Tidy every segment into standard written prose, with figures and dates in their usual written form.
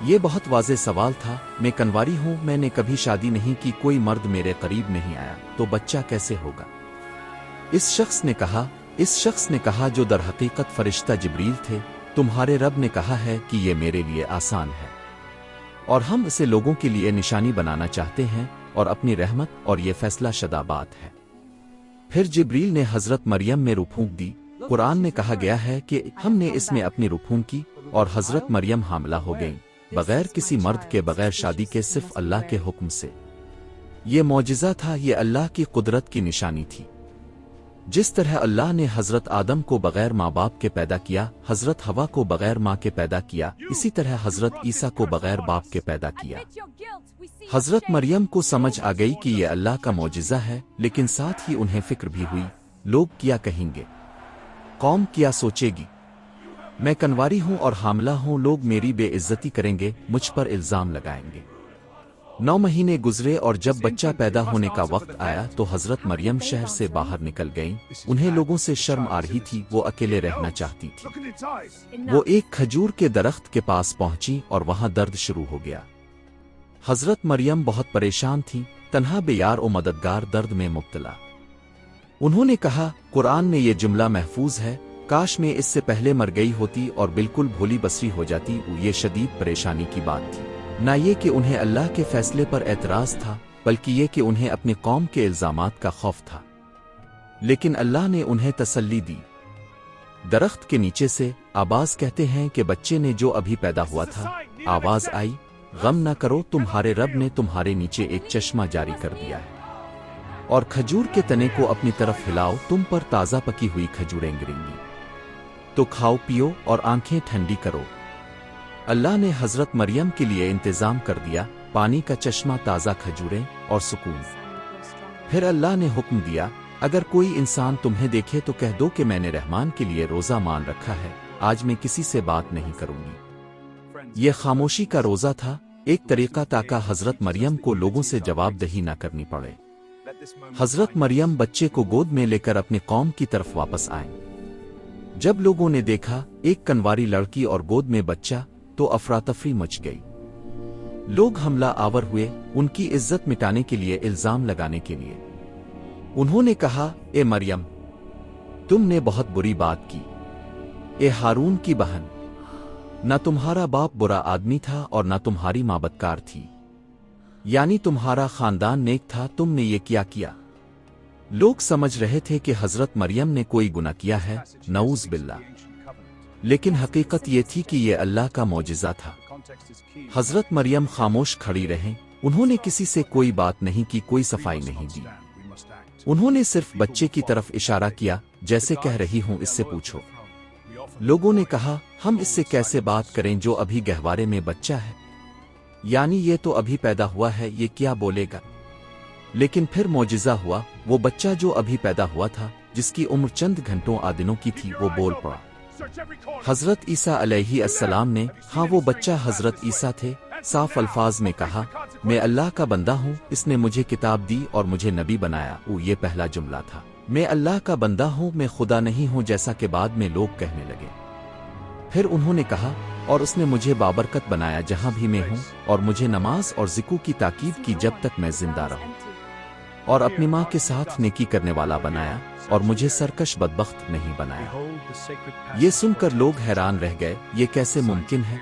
یہ بہت واضح سوال تھا۔ میں کنواری ہوں، میں نے کبھی شادی نہیں کی، کوئی مرد میرے قریب نہیں آیا، تو بچہ کیسے ہوگا؟ اس شخص نے کہا جو در حقیقت فرشتہ جبریل تھے، تمہارے رب نے کہا ہے کہ یہ میرے لیے آسان ہے، اور ہم اسے لوگوں کے لیے نشانی بنانا چاہتے ہیں اور اپنی رحمت، اور یہ فیصلہ شدہ بات ہے۔ پھر جبریل نے حضرت مریم میں روح پھونک دی۔ قرآن میں کہا گیا ہے کہ ہم نے اس میں اپنی روح پھونکی اور حضرت مریم حاملہ ہو گئیں، بغیر کسی مرد کے، بغیر شادی کے، صرف اللہ کے حکم سے۔ یہ معجزہ تھا، یہ اللہ کی قدرت کی نشانی تھی۔ جس طرح اللہ نے حضرت آدم کو بغیر ماں باپ کے پیدا کیا، حضرت حوا کو بغیر ماں کے پیدا کیا، اسی طرح حضرت عیسیٰ کو بغیر باپ کے پیدا کیا۔ حضرت مریم کو سمجھ آ گئی کہ یہ اللہ کا معجزہ ہے، لیکن ساتھ ہی انہیں فکر بھی ہوئی، لوگ کیا کہیں گے، قوم کیا سوچے گی، میں کنواری ہوں اور حاملہ ہوں، لوگ میری بے عزتی کریں گے، مجھ پر الزام لگائیں گے۔ 9 مہینے گزرے اور جب بچہ پیدا ہونے کا وقت آیا تو حضرت مریم شہر سے باہر نکل گئیں۔ انہیں لوگوں سے شرم آ رہی تھی، وہ اکیلے رہنا چاہتی تھی۔ وہ ایک کھجور کے درخت کے پاس پہنچی اور وہاں درد شروع ہو گیا۔ حضرت مریم بہت پریشان تھیں، تنہا بے یار و مددگار، درد میں مبتلا۔ انہوں نے کہا، قرآن میں یہ جملہ محفوظ ہے، کاش میں اس سے پہلے مر گئی ہوتی اور بالکل بھولی بسری ہو جاتی۔ یہ شدید پریشانی کی بات تھی، نہ یہ کہ انہیں اللہ کے فیصلے پر اعتراض تھا، بلکہ یہ کہ انہیں اپنی قوم کے الزامات کا خوف تھا۔ لیکن اللہ نے انہیں تسلی دی۔ درخت کے نیچے سے آواز، کہتے ہیں کہ بچے نے جو ابھی پیدا ہوا تھا، آواز آئی، غم نہ کرو، تمہارے رب نے تمہارے نیچے ایک چشمہ جاری کر دیا ہے، اور کھجور کے تنے کو اپنی طرف ہلاؤ، تم پر تازہ پکی ہوئی کھجوریں گریں گی، تو کھاؤ پیو اور آنکھیں ٹھنڈی کرو۔ اللہ نے حضرت مریم کے لیے انتظام کر دیا، پانی کا چشمہ، تازہ کھجوریں اور سکون۔ پھر اللہ نے حکم دیا، اگر کوئی انسان تمہیں دیکھے تو کہہ دو کہ میں نے رحمان کے لیے روزہ مان رکھا ہے، آج میں کسی سے بات نہیں کروں گی۔ یہ خاموشی کا روزہ تھا، ایک طریقہ تاکہ حضرت مریم کو لوگوں سے جواب دہی نہ کرنی پڑے۔ حضرت مریم بچے کو گود میں لے کر اپنی قوم کی طرف واپس آئیں۔ جب لوگوں نے دیکھا ایک کنواری لڑکی اور گود میں بچہ تو افراتفری مچ گئی۔ لوگ حملہ آور ہوئے، ان کی عزت مٹانے کے لیے، الزام لگانے کے لیے۔ انہوں نے کہا، اے مریم، تم نے بہت بری بات کی۔ اے ہارون کی بہن، نہ تمہارا باپ برا آدمی تھا اور نہ تمہاری ماں بدکار تھی، یعنی تمہارا خاندان نیک تھا، تم نے یہ کیا کیا؟ لوگ سمجھ رہے تھے کہ حضرت مریم نے کوئی گناہ کیا ہے، نعوذ باللہ، لیکن حقیقت یہ تھی کہ یہ اللہ کا معجزہ تھا۔ حضرت مریم خاموش کھڑی رہیں، انہوں نے کسی سے کوئی بات نہیں کی، کوئی صفائی نہیں دی۔ انہوں نے صرف بچے کی طرف اشارہ کیا، جیسے کہہ رہی ہوں اس سے پوچھو۔ لوگوں نے کہا، ہم اس سے کیسے بات کریں جو ابھی گہوارے میں بچہ ہے، یعنی یہ تو ابھی پیدا ہوا ہے، یہ کیا بولے گا؟ لیکن پھر معجزہ ہوا، وہ بچہ جو ابھی پیدا ہوا تھا، جس کی عمر چند گھنٹوں آدنوں کی تھی، وہ بول پڑا۔ حضرت عیسیٰ علیہ السلام نے، ہاں وہ بچہ حضرت عیسیٰ تھے، صاف الفاظ میں کہا، میں اللہ کا بندہ ہوں، اس نے مجھے کتاب دی اور مجھے نبی بنایا۔ یہ پہلا جملہ تھا، میں اللہ کا بندہ ہوں، میں خدا نہیں ہوں، جیسا کہ بعد میں لوگ کہنے لگے۔ پھر انہوں نے کہا، اور اس نے مجھے بابرکت بنایا جہاں بھی میں ہوں، اور مجھے نماز اور ذکر کی تاکید کی جب تک میں زندہ رہوں، اور اپنی ماں کے ساتھ نیکی کرنے والا بنایا، اور مجھے سرکش بدبخت نہیں بنایا۔ یہ سن کر لوگ حیران رہ گئے، یہ کیسے ممکن ہے؟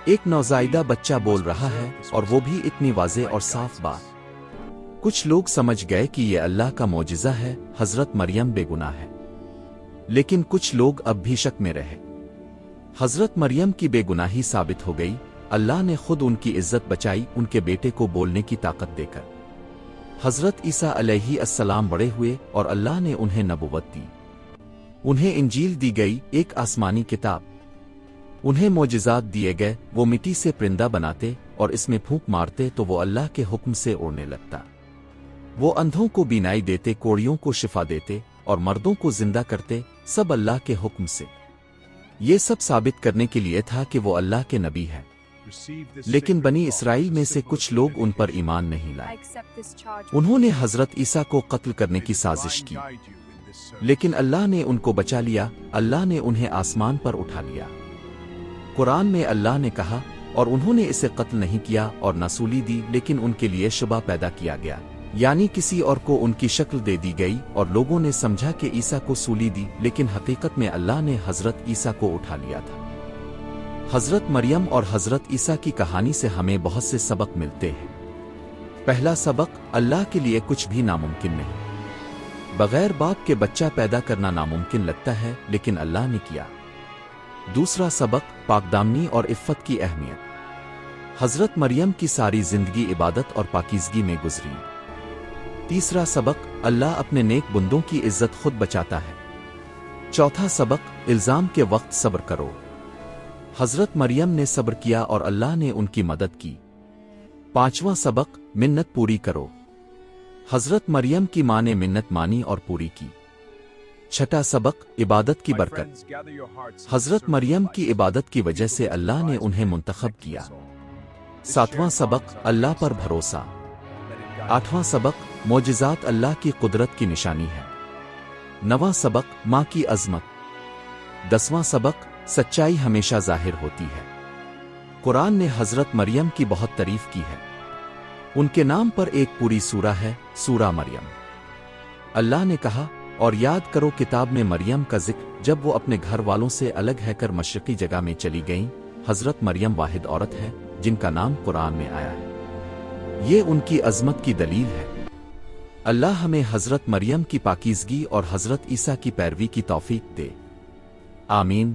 ایک نوزائیدہ بچہ بول رہا ہے، اور وہ بھی اتنی واضح اور صاف بات۔ کچھ لوگ سمجھ گئے کہ یہ اللہ کا معجزہ ہے، حضرت مریم بے گناہ ہے، لیکن کچھ لوگ اب بھی شک میں رہے۔ حضرت مریم کی بے گناہی ثابت ہو گئی، اللہ نے خود ان کی عزت بچائی ان کے بیٹے کو بولنے کی طاقت دے کر۔ حضرت عیسیٰ علیہ السلام بڑے ہوئے اور اللہ نے انہیں نبوت دی، انہیں انجیل دی گئی، ایک آسمانی کتاب، انہیں معجزات دیے گئے، وہ مٹی سے پرندہ بناتے اور اس میں پھونک مارتے تو وہ اللہ کے حکم سے اڑنے لگتا، وہ اندھوں کو بینائی دیتے، کوڑیوں کو شفا دیتے اور مردوں کو زندہ کرتے، سب اللہ کے حکم سے۔ یہ سب ثابت کرنے کے لیے تھا کہ وہ اللہ کے نبی ہے، لیکن بنی اسرائیل میں سے کچھ لوگ ان پر ایمان نہیں لائے۔ انہوں نے حضرت عیسیٰ کو قتل کرنے کی سازش کی، لیکن اللہ نے ان کو بچا لیا، اللہ نے انہیں آسمان پر اٹھا لیا۔ قرآن میں اللہ نے کہا، اور انہوں نے اسے قتل نہیں کیا اور نہ سولی دی، لیکن ان کے لیے شبہ پیدا کیا گیا، یعنی کسی اور کو ان کی شکل دے دی گئی، اور لوگوں نے سمجھا کہ عیسیٰ کو سولی دی، لیکن حقیقت میں اللہ نے حضرت عیسیٰ کو اٹھا لیا تھا۔ حضرت مریم اور حضرت عیسیٰ کی کہانی سے ہمیں بہت سے سبق ملتے ہیں۔ پہلا سبق، اللہ کے لیے کچھ بھی ناممکن نہیں۔ بغیر باپ کے بچہ پیدا کرنا ناممکن لگتا ہے، لیکن اللہ نے کیا۔ دوسرا سبق، پاکدامنی اور عفت کی اہمیت۔ حضرت مریم کی ساری زندگی عبادت اور پاکیزگی میں گزری۔ تیسرا سبق، اللہ اپنے نیک بندوں کی عزت خود بچاتا ہے۔ چوتھا سبق، الزام کے وقت صبر کرو۔ حضرت مریم نے صبر کیا اور اللہ نے ان کی مدد کی۔ پانچواں سبق، منت پوری کرو۔ حضرت مریم کی ماں نے منت مانی اور پوری کی۔ چھٹا سبق، عبادت کی برکت۔ حضرت مریم کی عبادت کی وجہ سے اللہ نے انہیں منتخب کیا۔ ساتواں سبق، اللہ پر بھروسہ۔ آٹھواں سبق، معجزات اللہ کی قدرت کی نشانی ہے۔ نواں سبق، ماں کی عظمت۔ دسواں سبق، سچائی ہمیشہ ظاہر ہوتی ہے۔ قرآن نے حضرت مریم کی بہت تعریف کی ہے۔ ان کے نام پر ایک پوری سورہ ہے، سورہ مریم۔ اللہ نے کہا، اور یاد کرو کتاب میں مریم کا ذکر، جب وہ اپنے گھر والوں سے الگ ہے کر مشرقی جگہ میں چلی گئیں۔ حضرت مریم واحد عورت ہے جن کا نام قرآن میں آیا ہے۔ یہ ان کی عظمت کی دلیل ہے۔ اللہ ہمیں حضرت مریم کی پاکیزگی اور حضرت عیسیٰ کی پیروی کی توفیق دے۔ آمین۔